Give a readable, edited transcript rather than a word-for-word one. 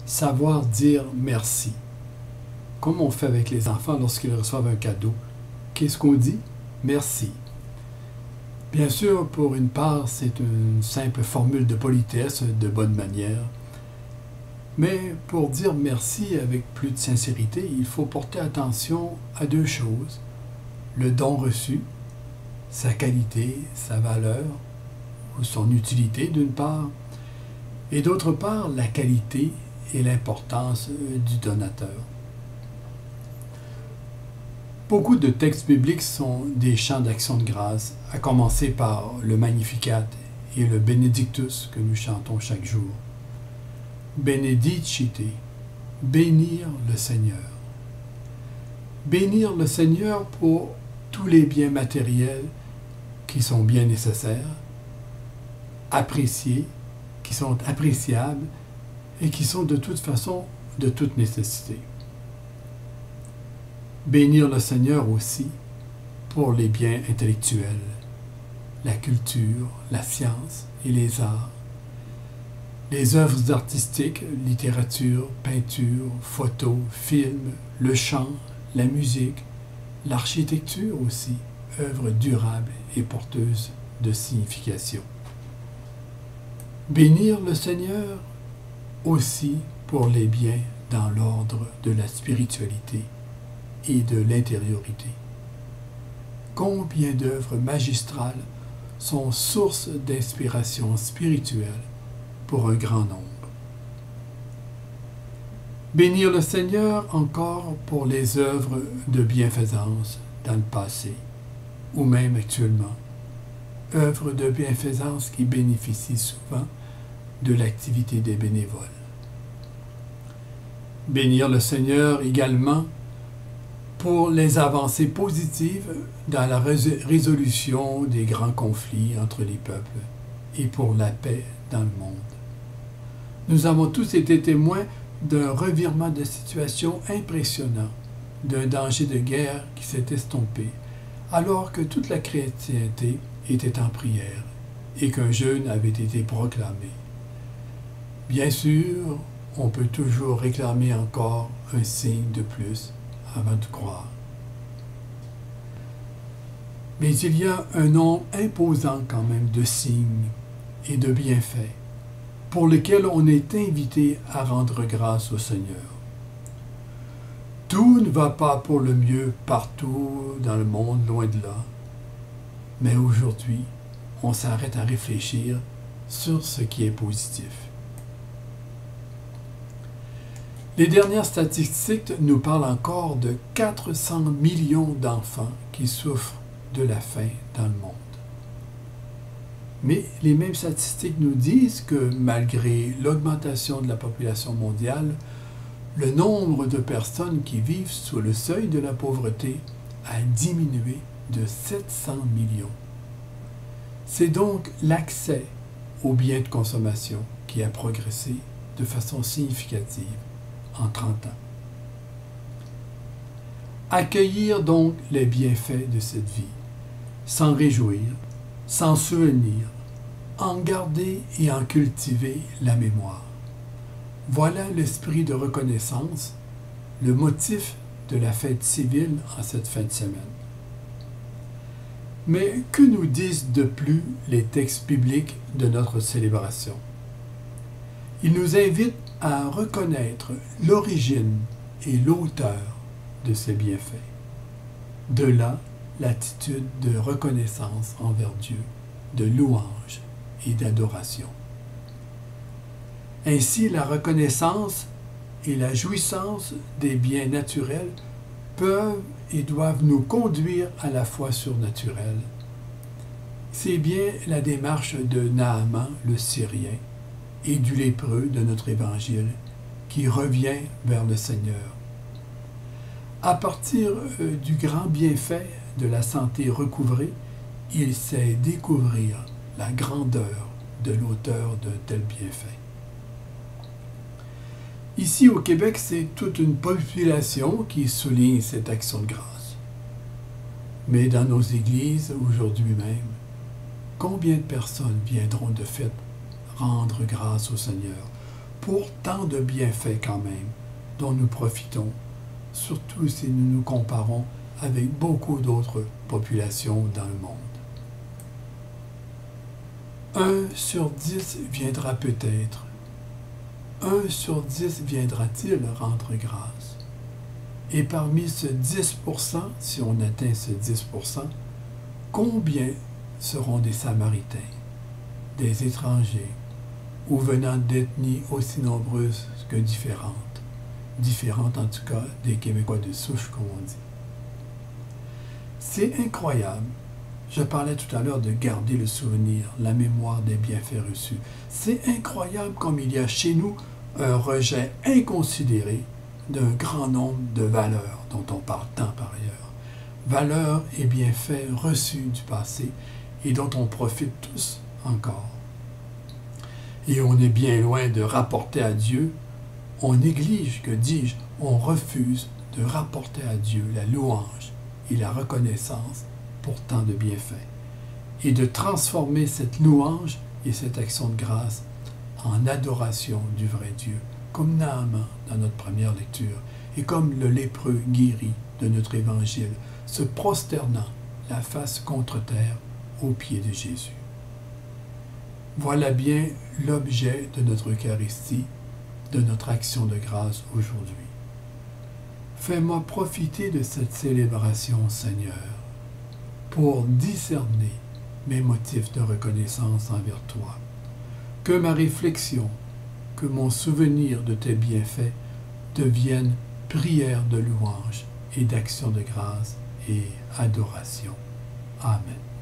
savoir dire merci. Comme on fait avec les enfants lorsqu'ils reçoivent un cadeau. Qu'est-ce qu'on dit? Merci. Bien sûr, pour une part, c'est une simple formule de politesse, de bonne manière. Mais pour dire merci avec plus de sincérité, il faut porter attention à deux choses. Le don reçu, sa qualité, sa valeur, ou son utilité d'une part, et d'autre part, la qualité et l'importance du donateur. Beaucoup de textes bibliques sont des chants d'action de grâce, à commencer par le Magnificat et le Benedictus que nous chantons chaque jour. Benedicite, bénir le Seigneur. Bénir le Seigneur pour tous les biens matériels qui sont bien nécessaires, appréciés, qui sont appréciables et qui sont de toute façon de toute nécessité. Bénir le Seigneur aussi pour les biens intellectuels, la culture, la science et les arts, les œuvres artistiques, littérature, peinture, photo, film, le chant, la musique, l'architecture aussi, œuvres durables et porteuses de signification. Bénir le Seigneur aussi pour les biens dans l'ordre de la spiritualité et de l'intériorité. Combien d'œuvres magistrales sont source d'inspiration spirituelle pour un grand nombre. Bénir le Seigneur encore pour les œuvres de bienfaisance dans le passé, ou même actuellement. Œuvres de bienfaisance qui bénéficient souvent de l'activité des bénévoles. Bénir le Seigneur également pour les avancées positives dans la résolution des grands conflits entre les peuples et pour la paix dans le monde. Nous avons tous été témoins d'un revirement de situation impressionnant, d'un danger de guerre qui s'est estompé, alors que toute la chrétienté était en prière et qu'un jeûne avait été proclamé. Bien sûr, on peut toujours réclamer encore un signe de plus avant de croire. Mais il y a un nombre imposant quand même de signes et de bienfaits pour lesquels on est invité à rendre grâce au Seigneur. Tout ne va pas pour le mieux partout dans le monde, loin de là. Mais aujourd'hui, on s'arrête à réfléchir sur ce qui est positif. Les dernières statistiques nous parlent encore de 400 millions d'enfants qui souffrent de la faim dans le monde. Mais les mêmes statistiques nous disent que malgré l'augmentation de la population mondiale, le nombre de personnes qui vivent sous le seuil de la pauvreté a diminué de 700 millions. C'est donc l'accès aux biens de consommation qui a progressé de façon significative en 30 ans. Accueillir donc les bienfaits de cette vie, s'en réjouir, s'en souvenir, en garder et en cultiver la mémoire. Voilà l'esprit de reconnaissance, le motif de la fête civile en cette fin de semaine. Mais que nous disent de plus les textes bibliques de notre célébration? Ils nous invitent à reconnaître l'origine et l'auteur de ces bienfaits. De là, l'attitude de reconnaissance envers Dieu, de louange et d'adoration. Ainsi, la reconnaissance et la jouissance des biens naturels peuvent et doivent nous conduire à la foi surnaturelle. C'est bien la démarche de Naaman, le Syrien, et du lépreux de notre Évangile, qui revient vers le Seigneur. À partir du grand bienfait de la santé recouvrée, il sait découvrir la grandeur de l'auteur de tels bienfaits. Ici au Québec, c'est toute une population qui souligne cette action de grâce. Mais dans nos églises, aujourd'hui même, combien de personnes viendront de fait rendre grâce au Seigneur pour tant de bienfaits quand même dont nous profitons, surtout si nous nous comparons avec beaucoup d'autres populations dans le monde. 1 sur 10 viendra peut-être. 1 sur 10 viendra-t-il rendre grâce? Et parmi ce 10%, si on atteint ce 10%, combien seront des Samaritains, des étrangers, ou venant d'ethnies aussi nombreuses que différentes en tout cas des Québécois de souche, comme on dit. C'est incroyable. Je parlais tout à l'heure de garder le souvenir, la mémoire des bienfaits reçus. C'est incroyable comme il y a chez nous un rejet inconsidéré d'un grand nombre de valeurs dont on parle tant par ailleurs. Valeurs et bienfaits reçus du passé et dont on profite tous encore. Et on est bien loin de rapporter à Dieu, on néglige, que dis-je, on refuse de rapporter à Dieu la louange et la reconnaissance pour tant de bienfaits, et de transformer cette louange et cette action de grâce en adoration du vrai Dieu, comme Naaman dans notre première lecture, et comme le lépreux guéri de notre évangile, se prosternant la face contre terre aux pieds de Jésus. Voilà bien l'objet de notre Eucharistie, de notre action de grâce aujourd'hui. Fais-moi profiter de cette célébration, Seigneur, pour discerner mes motifs de reconnaissance envers toi. Que ma réflexion, que mon souvenir de tes bienfaits deviennent prière de louange et d'action de grâce et adoration. Amen.